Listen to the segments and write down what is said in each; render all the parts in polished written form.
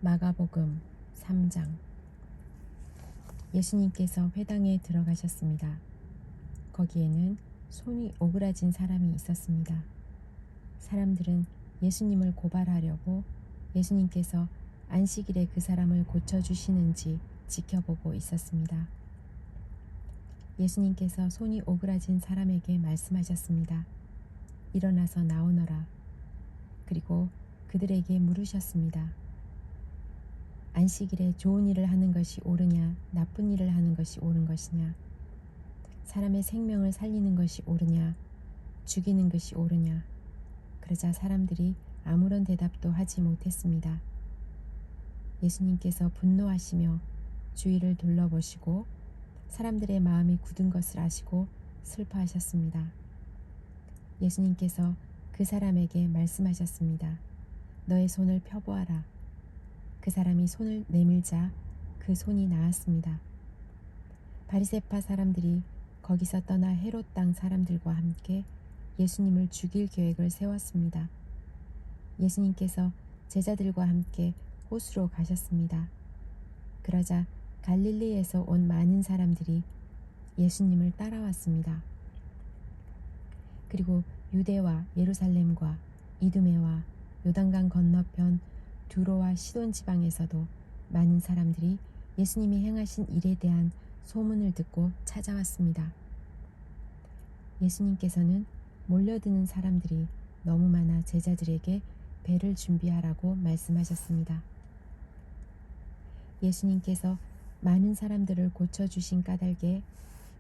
마가복음 3장. 예수님께서 회당에 들어가셨습니다. 거기에는 손이 오그라진 사람이 있었습니다. 사람들은 예수님을 고발하려고 예수님께서 안식일에 그 사람을 고쳐주시는지 지켜보고 있었습니다. 예수님께서 손이 오그라진 사람에게 말씀하셨습니다. 일어나서 나오너라. 그리고 그들에게 물으셨습니다. 안식일에 좋은 일을 하는 것이 옳으냐, 나쁜 일을 하는 것이 옳은 것이냐, 사람의 생명을 살리는 것이 옳으냐, 죽이는 것이 옳으냐. 그러자 사람들이 아무런 대답도 하지 못했습니다. 예수님께서 분노하시며 주위를 둘러보시고 사람들의 마음이 굳은 것을 아시고 슬퍼하셨습니다. 예수님께서 그 사람에게 말씀하셨습니다. 너의 손을 펴보아라. 그 사람이 손을 내밀자 그 손이 나았습니다. 바리새파 사람들이 거기서 떠나 헤롯 땅 사람들과 함께 예수님을 죽일 계획을 세웠습니다. 예수님께서 제자들과 함께 호수로 가셨습니다. 그러자 갈릴리에서 온 많은 사람들이 예수님을 따라왔습니다. 그리고 유대와 예루살렘과 이두메와 요단강 건너편 두로와 시돈 지방에서도 많은 사람들이 예수님이 행하신 일에 대한 소문을 듣고 찾아왔습니다. 예수님께서는 몰려드는 사람들이 너무 많아 제자들에게 배를 준비하라고 말씀하셨습니다. 예수님께서 많은 사람들을 고쳐주신 까닭에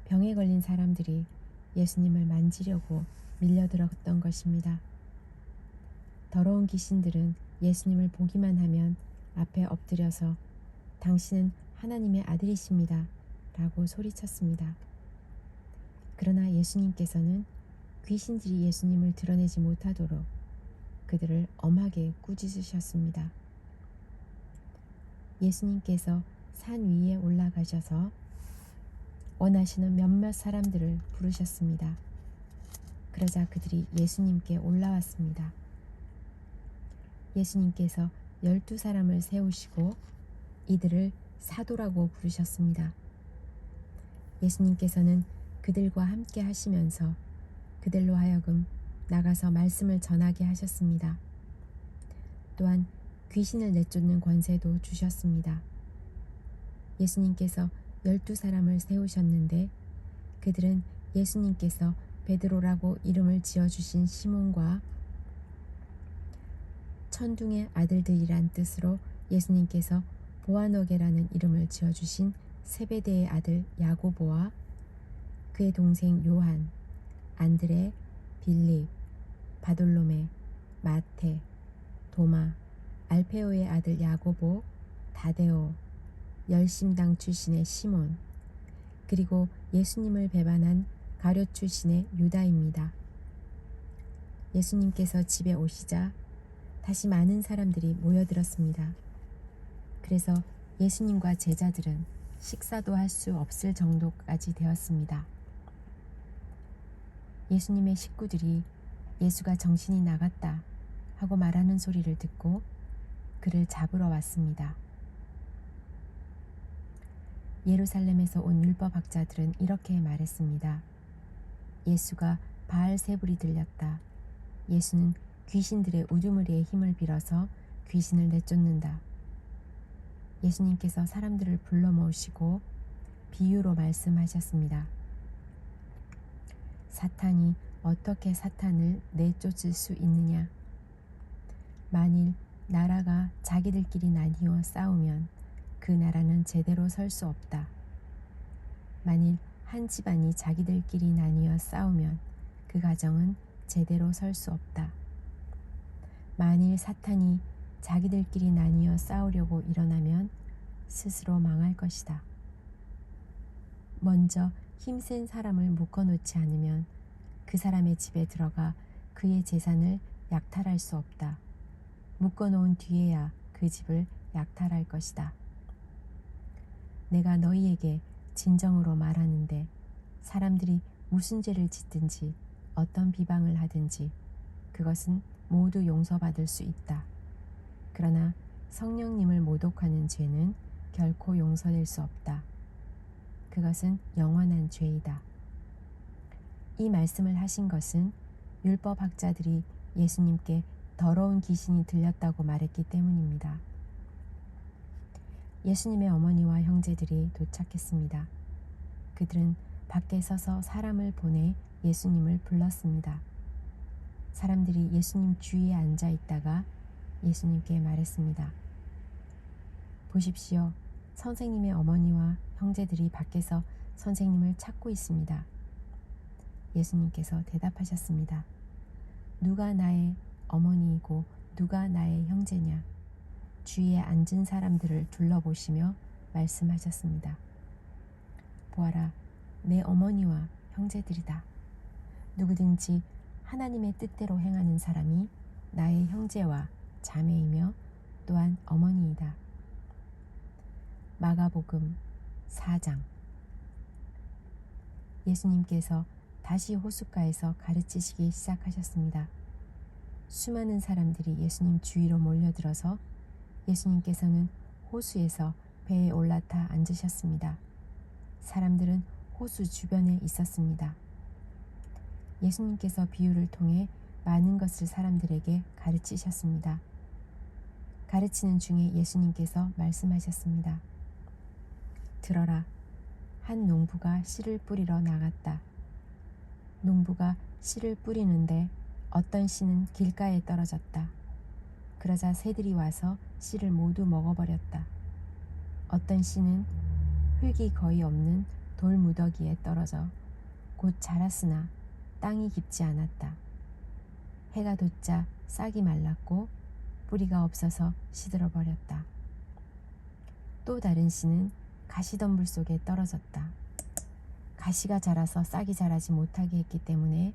병에 걸린 사람들이 예수님을 만지려고 밀려들었던 것입니다. 더러운 귀신들은 예수님을 보기만 하면 앞에 엎드려서 당신은 하나님의 아들이십니다 라고 소리쳤습니다. 그러나 예수님께서는 귀신들이 예수님을 드러내지 못하도록 그들을 엄하게 꾸짖으셨습니다. 예수님께서 산 위에 올라가셔서 원하시는 몇몇 사람들을 부르셨습니다. 그러자 그들이 예수님께 올라왔습니다. 예수님께서 12사람을 세우시고 이들을 사도라고 부르셨습니다. 예수님께서는 그들과 함께 하시면서 그들로 하여금 나가서 말씀을 전하게 하셨습니다. 또한 귀신을 내쫓는 권세도 주셨습니다. 예수님께서 12사람을 세우셨는데 그들은 예수님께서 베드로라고 이름을 지어주신 시몬과 천둥의 아들들이란 뜻으로 예수님께서 보아너게라는 이름을 지어주신 세베대의 아들 야고보와 그의 동생 요한, 안드레, 빌립, 바돌로메, 마테, 도마, 알페오의 아들 야고보, 다데오, 열심당 출신의 시몬, 그리고 예수님을 배반한 가룟 출신의 유다입니다. 예수님께서 집에 오시자 다시 많은 사람들이 모여들었습니다. 그래서 예수님과 제자들은 식사도 할 수 없을 정도까지 되었습니다. 예수님의 식구들이 예수가 정신이 나갔다 하고 말하는 소리를 듣고 그를 잡으러 왔습니다. 예루살렘에서 온 율법학자들은 이렇게 말했습니다. 예수가 바알세불이 들렸다. 예수는 귀신들의 우두머리의 힘을 빌어서 귀신을 내쫓는다. 예수님께서 사람들을 불러 모으시고 비유로 말씀하셨습니다. 사탄이 어떻게 사탄을 내쫓을 수 있느냐? 만일 나라가 자기들끼리 나뉘어 싸우면 그 나라는 제대로 설 수 없다. 만일 한 집안이 자기들끼리 나뉘어 싸우면 그 가정은 제대로 설 수 없다. 만일 사탄이 자기들끼리 나뉘어 싸우려고 일어나면 스스로 망할 것이다. 먼저 힘센 사람을 묶어놓지 않으면 그 사람의 집에 들어가 그의 재산을 약탈할 수 없다. 묶어놓은 뒤에야 그 집을 약탈할 것이다. 내가 너희에게 진정으로 말하는데 사람들이 무슨 죄를 짓든지 어떤 비방을 하든지 그것은 모두 용서받을 수 있다. 그러나 성령님을 모독하는 죄는 결코 용서될 수 없다. 그것은 영원한 죄이다. 이 말씀을 하신 것은 율법학자들이 예수님께 더러운 귀신이 들렸다고 말했기 때문입니다. 예수님의 어머니와 형제들이 도착했습니다. 그들은 밖에 서서 사람을 보내 예수님을 불렀습니다. 사람들이 예수님 주위에 앉아 있다가 예수님께 말했습니다. 보십시오. 선생님의 어머니와 형제들이 밖에서 선생님을 찾고 있습니다. 예수님께서 대답하셨습니다. 누가 나의 어머니이고 누가 나의 형제냐? 주위에 앉은 사람들을 둘러보시며 말씀하셨습니다. 보아라, 내 어머니와 형제들이다. 누구든지 하나님의 뜻대로 행하는 사람이 나의 형제와 자매이며 또한 어머니이다. 마가복음 4장. 예수님께서 다시 호숫가에서 가르치시기 시작하셨습니다. 수많은 사람들이 예수님 주위로 몰려들어서 예수님께서는 호수에서 배에 올라타 앉으셨습니다. 사람들은 호수 주변에 있었습니다. 예수님께서 비유를 통해 많은 것을 사람들에게 가르치셨습니다. 가르치는 중에 예수님께서 말씀하셨습니다. 들어라, 한 농부가 씨를 뿌리러 나갔다. 농부가 씨를 뿌리는데 어떤 씨는 길가에 떨어졌다. 그러자 새들이 와서 씨를 모두 먹어버렸다. 어떤 씨는 흙이 거의 없는 돌무더기에 떨어져 곧 자랐으나 땅이 깊지 않았다. 해가 돋자 싹이 말랐고 뿌리가 없어서 시들어 버렸다. 또 다른 씨는 가시덤불 속에 떨어졌다. 가시가 자라서 싹이 자라지 못하게 했기 때문에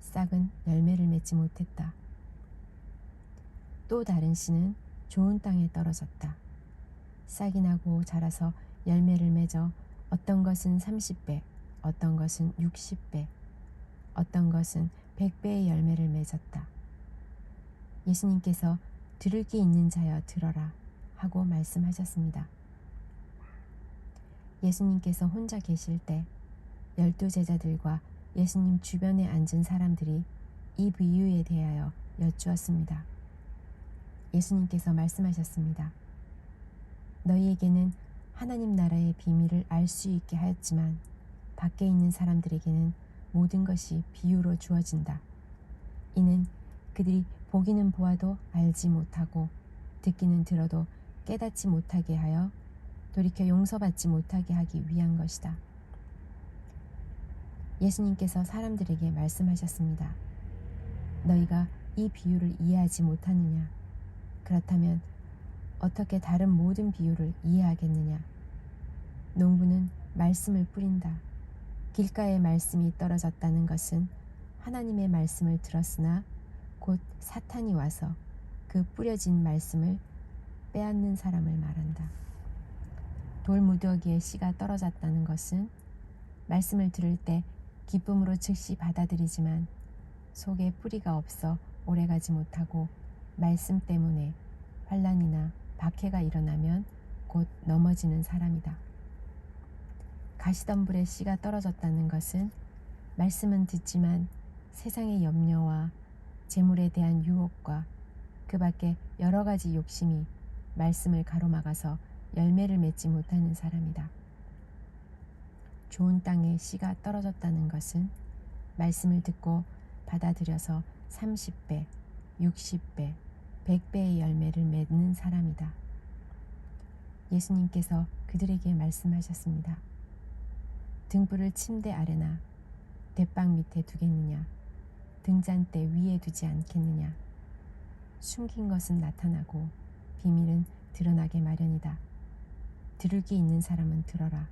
싹은 열매를 맺지 못했다. 또 다른 씨는 좋은 땅에 떨어졌다. 싹이 나고 자라서 열매를 맺어 어떤 것은 30배, 어떤 것은 60배, 어떤 것은 100배의 열매를 맺었다. 예수님께서 들을 귀 있는 자여 들어라 하고 말씀하셨습니다. 예수님께서 혼자 계실 때 12 제자들과 예수님 주변에 앉은 사람들이 이 비유에 대하여 여쭈었습니다. 예수님께서 말씀하셨습니다. 너희에게는 하나님 나라의 비밀을 알 수 있게 하였지만 밖에 있는 사람들에게는 모든 것이 비유로 주어진다. 이는 그들이 보기는 보아도 알지 못하고 듣기는 들어도 깨닫지 못하게 하여 돌이켜 용서받지 못하게 하기 위한 것이다. 예수님께서 사람들에게 말씀하셨습니다. 너희가 이 비유를 이해하지 못하느냐? 그렇다면 어떻게 다른 모든 비유를 이해하겠느냐? 농부는 말씀을 뿌린다. 길가에 말씀이 떨어졌다는 것은 하나님의 말씀을 들었으나 곧 사탄이 와서 그 뿌려진 말씀을 빼앗는 사람을 말한다. 돌무더기에 씨가 떨어졌다는 것은 말씀을 들을 때 기쁨으로 즉시 받아들이지만 속에 뿌리가 없어 오래가지 못하고 말씀 때문에 환난이나 박해가 일어나면 곧 넘어지는 사람이다. 가시덤불에 씨가 떨어졌다는 것은 말씀은 듣지만 세상의 염려와 재물에 대한 유혹과 그 밖에 여러 가지 욕심이 말씀을 가로막아서 열매를 맺지 못하는 사람이다. 좋은 땅에 씨가 떨어졌다는 것은 말씀을 듣고 받아들여서 30배, 60배, 100배의 열매를 맺는 사람이다. 예수님께서 그들에게 말씀하셨습니다. 등불을 침대 아래나 대빵 밑에 두겠느냐? 등잔대 위에 두지 않겠느냐? 숨긴 것은 나타나고 비밀은 드러나게 마련이다. 들을 귀 있는 사람은 들어라.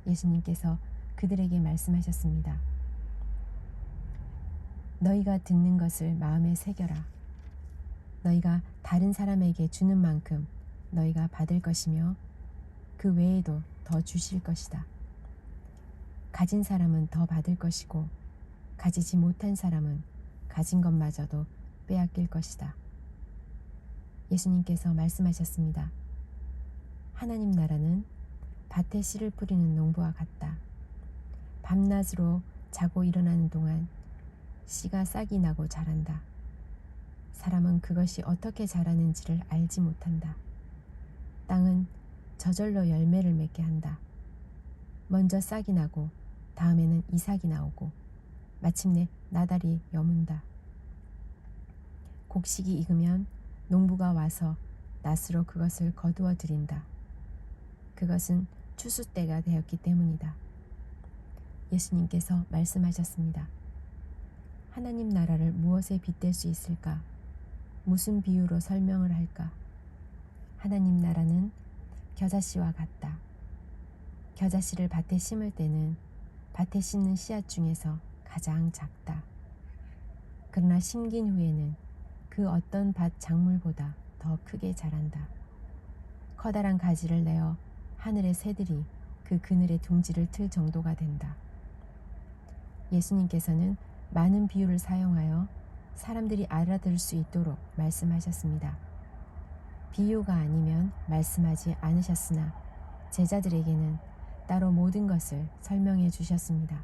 예수님께서 그들에게 말씀하셨습니다. 너희가 듣는 것을 마음에 새겨라. 너희가 다른 사람에게 주는 만큼 너희가 받을 것이며 그 외에도 더 주실 것이다. 가진 사람은 더 받을 것이고 가지지 못한 사람은 가진 것마저도 빼앗길 것이다. 예수님께서 말씀하셨습니다. 하나님 나라는 밭에 씨를 뿌리는 농부와 같다. 밤낮으로 자고 일어나는 동안 씨가 싹이 나고 자란다. 사람은 그것이 어떻게 자라는지를 알지 못한다. 땅은 저절로 열매를 맺게 한다. 먼저 싹이 나고 다음에는 이삭이 나오고 마침내 나달이 여문다. 곡식이 익으면 농부가 와서 낫으로 그것을 거두어 들인다. 그것은 추수 때가 되었기 때문이다. 예수님께서 말씀하셨습니다. 하나님 나라를 무엇에 빗댈 수 있을까? 무슨 비유로 설명을 할까? 하나님 나라는 겨자씨와 같다. 겨자씨를 밭에 심을 때는 밭에 심는 씨앗 중에서 가장 작다. 그러나 심긴 후에는 그 어떤 밭 작물보다 더 크게 자란다. 커다란 가지를 내어 하늘의 새들이 그 그늘의 둥지를 틀 정도가 된다. 예수님께서는 많은 비유를 사용하여 사람들이 알아들을 수 있도록 말씀하셨습니다. 비유가 아니면 말씀하지 않으셨으나 제자들에게는 따로 모든 것을 설명해 주셨습니다.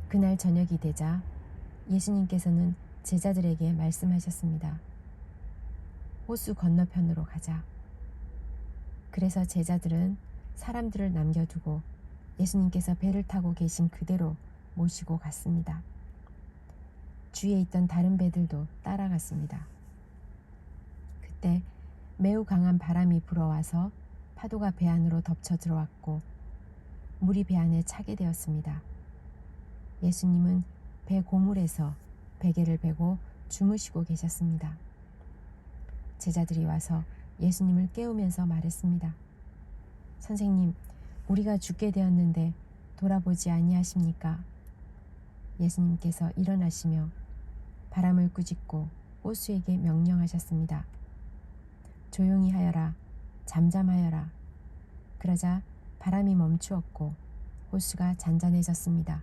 그날 저녁이 되자 예수님께서는 제자들에게 말씀하셨습니다. 호수 건너편으로 가자. 그래서 제자들은 사람들을 남겨두고 예수님께서 배를 타고 계신 그대로 모시고 갔습니다. 주위에 있던 다른 배들도 따라갔습니다. 그때 매우 강한 바람이 불어와서 파도가 배 안으로 덮쳐 들어왔고 물이 배 안에 차게 되었습니다. 예수님은 배 고물에서 베개를 베고 주무시고 계셨습니다. 제자들이 와서 예수님을 깨우면서 말했습니다. 선생님, 우리가 죽게 되었는데 돌아보지 아니하십니까? 예수님께서 일어나시며 바람을 꾸짖고 호수에게 명령하셨습니다. 조용히 하여라, 잠잠하여라. 그러자 바람이 멈추었고 호수가 잔잔해졌습니다.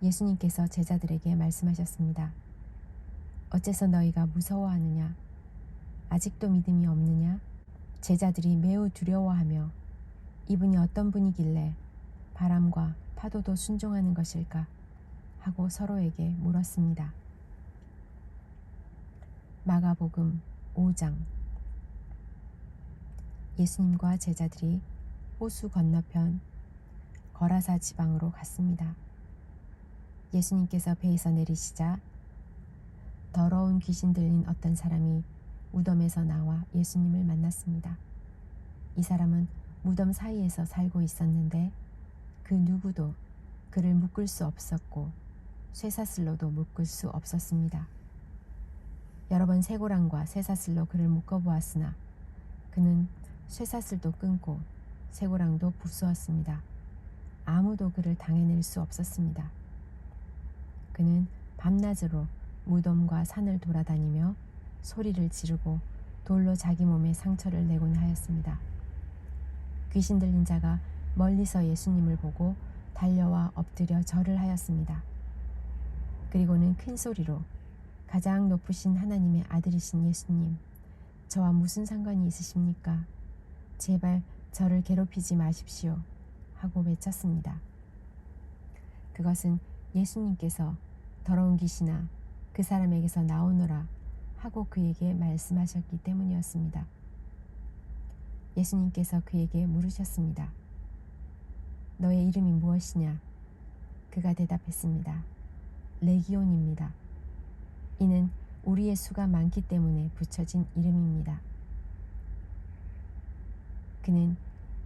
예수님께서 제자들에게 말씀하셨습니다. 어째서 너희가 무서워하느냐? 아직도 믿음이 없느냐? 제자들이 매우 두려워하며 이분이 어떤 분이길래 바람과 파도도 순종하는 것일까? 하고 서로에게 물었습니다. 마가복음 5장. 예수님과 제자들이 호수 건너편 거라사 지방으로 갔습니다. 예수님께서 배에서 내리시자 더러운 귀신 들린 어떤 사람이 무덤에서 나와 예수님을 만났습니다. 이 사람은 무덤 사이에서 살고 있었는데 그 누구도 그를 묶을 수 없었고 쇠사슬로도 묶을 수 없었습니다. 여러 번 쇠고랑과 쇠사슬로 그를 묶어보았으나 그는 쇠사슬도 끊고 쇠고랑도 부수었습니다. 아무도 그를 당해낼 수 없었습니다. 그는 밤낮으로 무덤과 산을 돌아다니며 소리를 지르고 돌로 자기 몸에 상처를 내곤 하였습니다. 귀신 들린 자가 멀리서 예수님을 보고 달려와 엎드려 절을 하였습니다. 그리고는 큰 소리로 가장 높으신 하나님의 아들이신 예수님, 저와 무슨 상관이 있으십니까? 제발 저를 괴롭히지 마십시오. 하고 외쳤습니다. 그것은 예수님께서 더러운 귀신아 그 사람에게서 나오너라 하고 그에게 말씀하셨기 때문이었습니다. 예수님께서 그에게 물으셨습니다. 너의 이름이 무엇이냐? 그가 대답했습니다. 레기온입니다. 이는 우리의 수가 많기 때문에 붙여진 이름입니다. 그는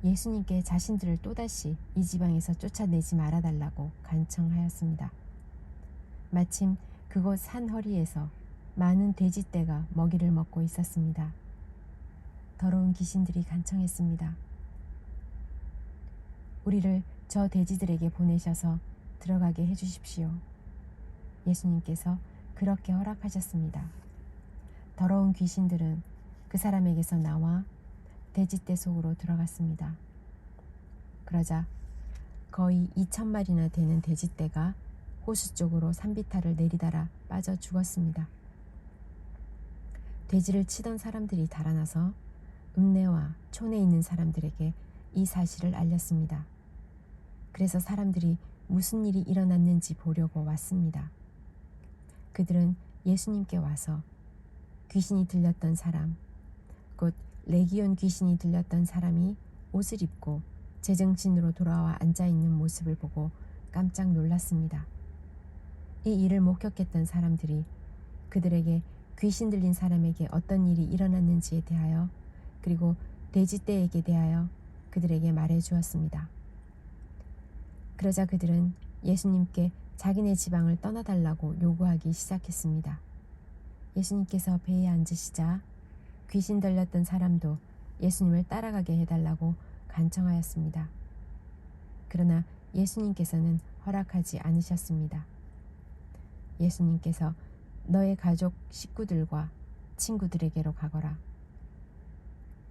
예수님께 자신들을 또다시 이 지방에서 쫓아내지 말아달라고 간청하였습니다. 마침 그곳 산 허리에서 많은 돼지떼가 먹이를 먹고 있었습니다. 더러운 귀신들이 간청했습니다. 우리를 저 돼지들에게 보내셔서 들어가게 해주십시오. 예수님께서 그렇게 허락하셨습니다. 더러운 귀신들은 그 사람에게서 나와 돼지떼 속으로 들어갔습니다. 그러자 거의 2,000마리나 되는 돼지떼가 호수 쪽으로 산비탈을 내리달아 빠져 죽었습니다. 돼지를 치던 사람들이 달아나서 읍내와 촌에 있는 사람들에게 이 사실을 알렸습니다. 그래서 사람들이 무슨 일이 일어났는지 보려고 왔습니다. 그들은 예수님께 와서 귀신이 들렸던 사람, 곧 레기온 귀신이 들렸던 사람이 옷을 입고 제정신으로 돌아와 앉아있는 모습을 보고 깜짝 놀랐습니다. 이 일을 목격했던 사람들이 그들에게 귀신 들린 사람에게 어떤 일이 일어났는지에 대하여 그리고 돼지떼에게 대하여 그들에게 말해 주었습니다. 그러자 그들은 예수님께 자기네 지방을 떠나달라고 요구하기 시작했습니다. 예수님께서 배에 앉으시자 귀신 들렸던 사람도 예수님을 따라가게 해달라고 간청하였습니다. 그러나 예수님께서는 허락하지 않으셨습니다. 예수님께서 너의 가족 식구들과 친구들에게로 가거라.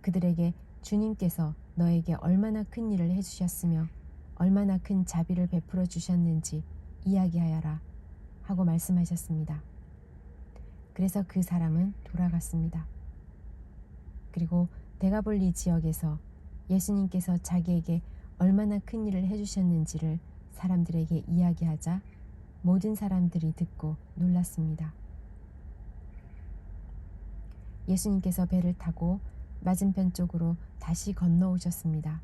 그들에게 주님께서 너에게 얼마나 큰 일을 해주셨으며 얼마나 큰 자비를 베풀어 주셨는지 이야기하여라 하고 말씀하셨습니다. 그래서 그 사람은 돌아갔습니다. 그리고 데가볼리 지역에서 예수님께서 자기에게 얼마나 큰 일을 해주셨는지를 사람들에게 이야기하자 모든 사람들이 듣고 놀랐습니다. 예수님께서 배를 타고 맞은편 쪽으로 다시 건너오셨습니다.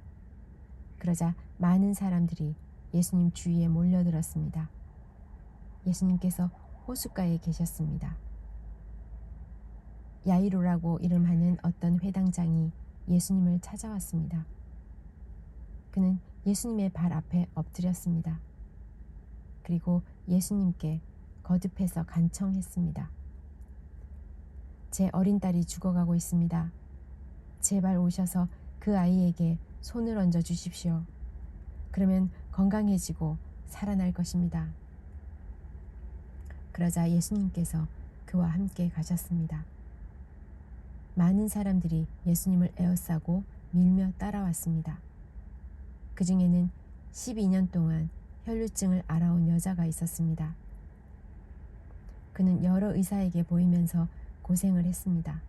그러자 많은 사람들이 예수님 주위에 몰려들었습니다. 예수님께서 호숫가에 계셨습니다. 야이로라고 이름하는 어떤 회당장이 예수님을 찾아왔습니다. 그는 예수님의 발 앞에 엎드렸습니다. 그리고 예수님께 거듭해서 간청했습니다. 제 어린 딸이 죽어가고 있습니다. 제발 오셔서 그 아이에게 손을 얹어 주십시오. 그러면 건강해지고 살아날 것입니다. 그러자 예수님께서 그와 함께 가셨습니다. 많은 사람들이 예수님을 에워싸고 밀며 따라왔습니다. 그 중에는 12년 동안 혈루증을 앓아온 여자가 있었습니다. 그는 여러 의사에게 보이면서 고생을 했습니다.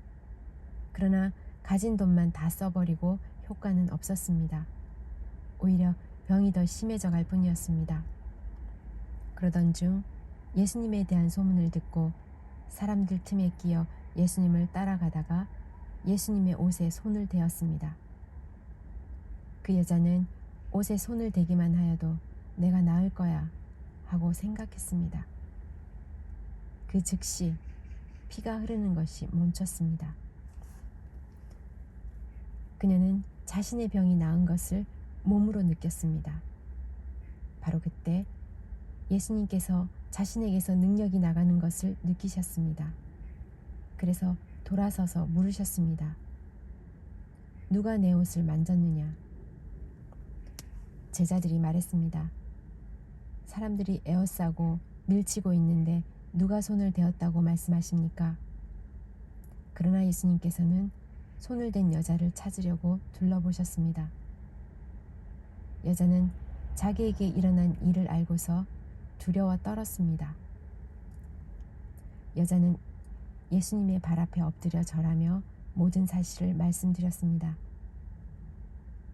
그러나 가진 돈만 다 써버리고 효과는 없었습니다. 오히려 병이 더 심해져 갈 뿐이었습니다. 그러던 중 예수님에 대한 소문을 듣고 사람들 틈에 끼어 예수님을 따라가다가 예수님의 옷에 손을 대었습니다. 그 여자는 옷에 손을 대기만 하여도 내가 나을 거야 하고 생각했습니다. 그 즉시 피가 흐르는 것이 멈췄습니다. 그녀는 자신의 병이 나은 것을 몸으로 느꼈습니다. 바로 그때 예수님께서 자신에게서 능력이 나가는 것을 느끼셨습니다. 그래서 돌아서서 물으셨습니다. 누가 내 옷을 만졌느냐? 제자들이 말했습니다. 사람들이 에워싸고 밀치고 있는데 누가 손을 대었다고 말씀하십니까? 그러나 예수님께서는 손을 댄 여자를 찾으려고 둘러보셨습니다. 여자는 자기에게 일어난 일을 알고서 두려워 떨었습니다. 여자는 예수님의 발 앞에 엎드려 절하며 모든 사실을 말씀드렸습니다.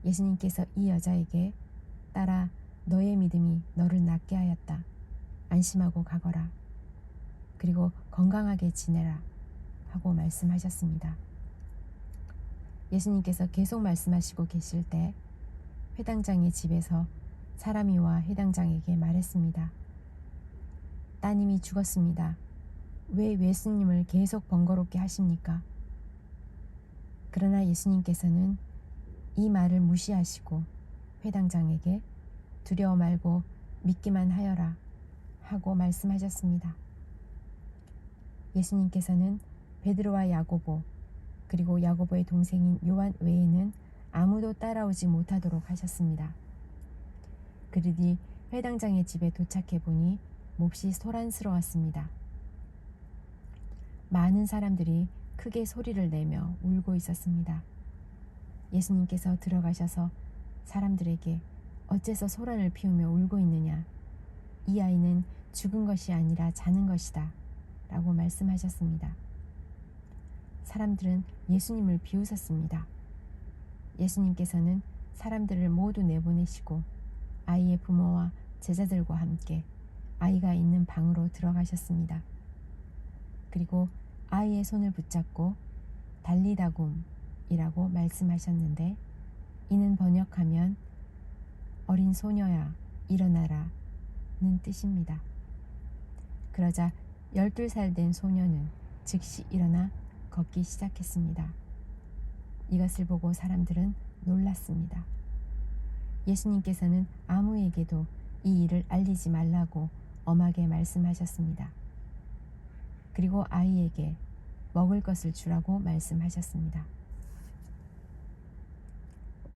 예수님께서 이 여자에게 딸아, 너의 믿음이 너를 낫게 하였다. 안심하고 가거라. 그리고 건강하게 지내라 하고 말씀하셨습니다. 예수님께서 계속 말씀하시고 계실 때 회당장의 집에서 사람이 와 회당장에게 말했습니다. 따님이 죽었습니다. 왜 예수님을 계속 번거롭게 하십니까? 그러나 예수님께서는 이 말을 무시하시고 회당장에게 두려워 말고 믿기만 하여라 하고 말씀하셨습니다. 예수님께서는 베드로와 야고보 그리고 야고보의 동생인 요한 외에는 아무도 따라오지 못하도록 하셨습니다. 그들이 회당장의 집에 도착해 보니 몹시 소란스러웠습니다. 많은 사람들이 크게 소리를 내며 울고 있었습니다. 예수님께서 들어가셔서 사람들에게 어째서 소란을 피우며 울고 있느냐? 이 아이는 죽은 것이 아니라 자는 것이다 라고 말씀하셨습니다. 사람들은 예수님을 비웃었습니다. 예수님께서는 사람들을 모두 내보내시고 아이의 부모와 제자들과 함께 아이가 있는 방으로 들어가셨습니다. 그리고 아이의 손을 붙잡고 달리다굼이라고 말씀하셨는데, 이는 번역하면 어린 소녀야 일어나라 는 뜻입니다. 그러자 12살 된 소녀는 즉시 일어나 걷기 시작했습니다. 이것을 보고 사람들은 놀랐습니다. 예수님께서는 아무에게도 이 일을 알리지 말라고 엄하게 말씀하셨습니다. 그리고 아이에게 먹을 것을 주라고 말씀하셨습니다.